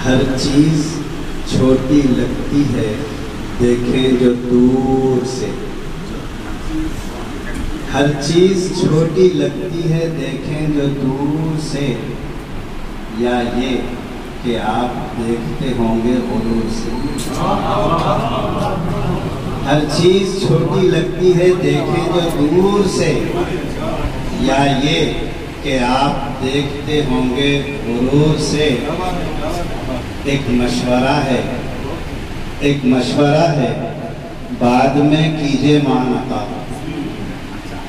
ہر چیز چھوٹی لگتی ہے دیکھیں جو دور سے، ہر چیز چھوٹی لگتی ہے دیکھیں جو دور سے، یا یہ کہ آپ دیکھتے ہوں گے غرور سے۔ ہر چیز چھوٹی لگتی ہے دیکھیں جو دور سے، یا یہ کہ آپ دیکھتے ہوں گے غرور سے۔ ایک مشورہ ہے، ایک مشورہ ہے، بعد میں کیجئے معانقہ۔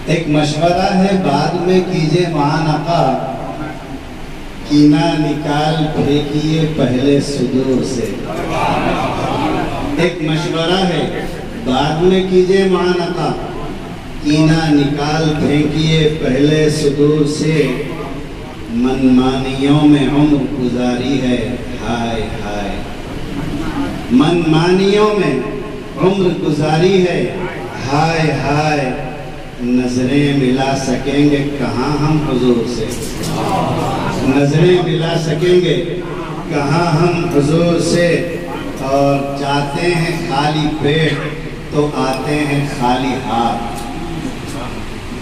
ایک مشورہ ہے، بعد میں کیجئے معانقہ، کینہ نکال پھینکیے پہلے صدور سے۔ ایک مشورہ ہے، بعد میں کیجئے معانقہ، کینہ نکال پھینکیے پہلے صدور سے۔ من مانیوں میں عمر گزاری ہے، ہائے ہائے، من مانیوں میں عمر گزاری ہے، ہائے ہائے، نظریں ملا سکیں گے کہاں ہم حضور سے، نظریں ملا سکیں گے کہاں ہم حضور سے۔ اور جاتے ہیں خالی پیٹ تو آتے ہیں خالی ہاتھ،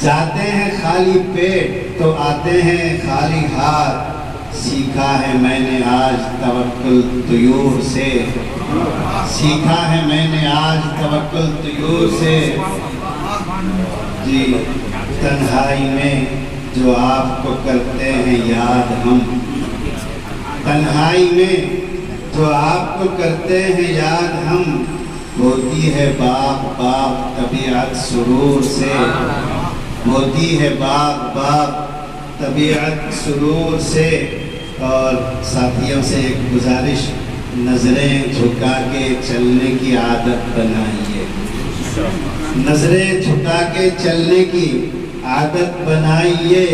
جاتے ہیں خالی پیٹ تو آتے ہیں خالی ہاتھ۔ سیکھا ہے میں نے آج توکل طیور سے، سیکھا ہے میں نے آج توکل طیور سے۔ جی تنہائی میں جو آپ کو کرتے ہیں یاد ہم، تنہائی میں جو آپ کو کرتے ہیں یاد ہم، ہوتی ہے باغ باغ طبیعت سرور سے، ہوتی ہے باغ باغ طبیعت سرور سے۔ اور ساتھیوں سے ایک گزارش، نظریں جھکا کے چلنے کی عادت بنائیے، نظریں جھکا کے چلنے کی عادت بنائیے،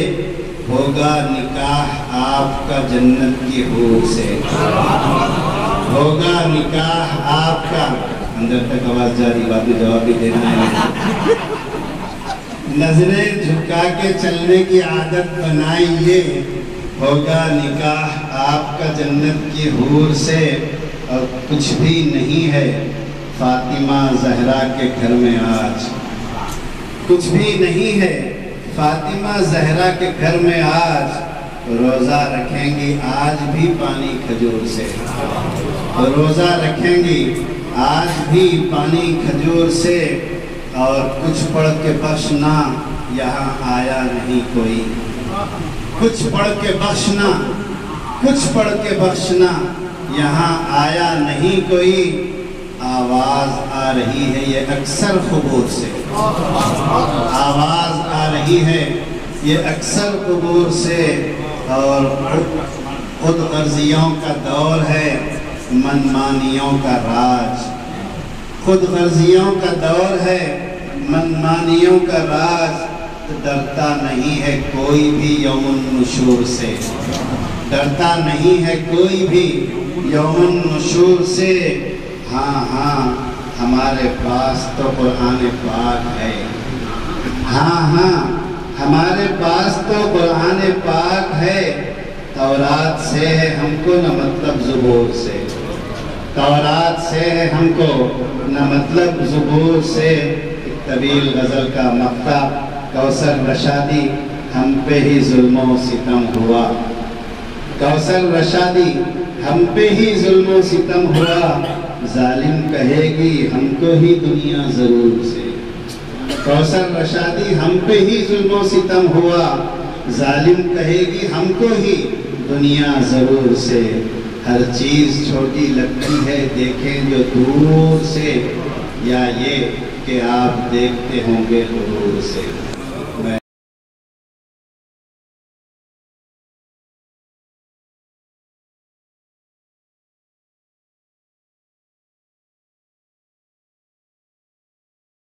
ہوگا نکاح آپ کا جنت کی حور سے، ہوگا نکاح آپ کا۔ اندر تک آواز جاری، بعد میں جواب بھی دینا ہے۔ نظریں جھکا کے چلنے کی عادت بنائیے، ہوگا نکاح آپ کا جنت کی حور سے۔ اور کچھ بھی نہیں ہے فاطمہ زہرا کے گھر میں آج، کچھ بھی نہیں ہے فاطمہ زہرا کے گھر میں آج، روزہ رکھیں گی آج بھی پانی کھجور سے، روزہ رکھیں گی آج بھی پانی کھجور سے۔ اور کچھ پڑھ کے بخشنا یہاں آیا نہیں کوئی، کچھ پڑھ کے بخشنا، کچھ پڑھ کے بخشنا یہاں آیا نہیں کوئی۔ آواز آ رہی ہے یہ اکثر قبور سے، آواز آ رہی ہے یہ اکثر قبور سے۔ اور خود غرضیوں کا دور ہے، من مانیوں کا راج، خود غرضیوں کا دور ہے، من مانیوں کا راج۔ ڈرتا نہیں ہے کوئی بھی یوم النشور سے، ڈرتا نہیں ہے کوئی بھی یوم النشور سے۔ ہاں ہاں ہمارے پاس تو قرآن پاک ہے، ہاں ہاں ہمارے پاس تو قرآن پاک ہے۔ تورات سے ہے ہم کو نہ مطلب زبور سے، تورات سے ہے ہم کو نہ مطلب زبور سے۔ ایک طویل غزل کا مقطع، کوثر رشادی، ہم پہ ہی ظلم و ستم ہوا، کوثر رشادی، ہم پہ ہی ظلم و ستم ہوا، ظالم کہے گی ہم کو ہی دنیا ضرور سے، کوثر رشادی، ہم پہ ہی ظلم و ستم ہوا، ظالم کہے گی ہم کو ہی دنیا ضرور سے۔ ہر چیز چھوٹی لگتی ہے دیکھیں جو دور سے، یا یہ کہ آپ دیکھتے ہوں گے غرور سے۔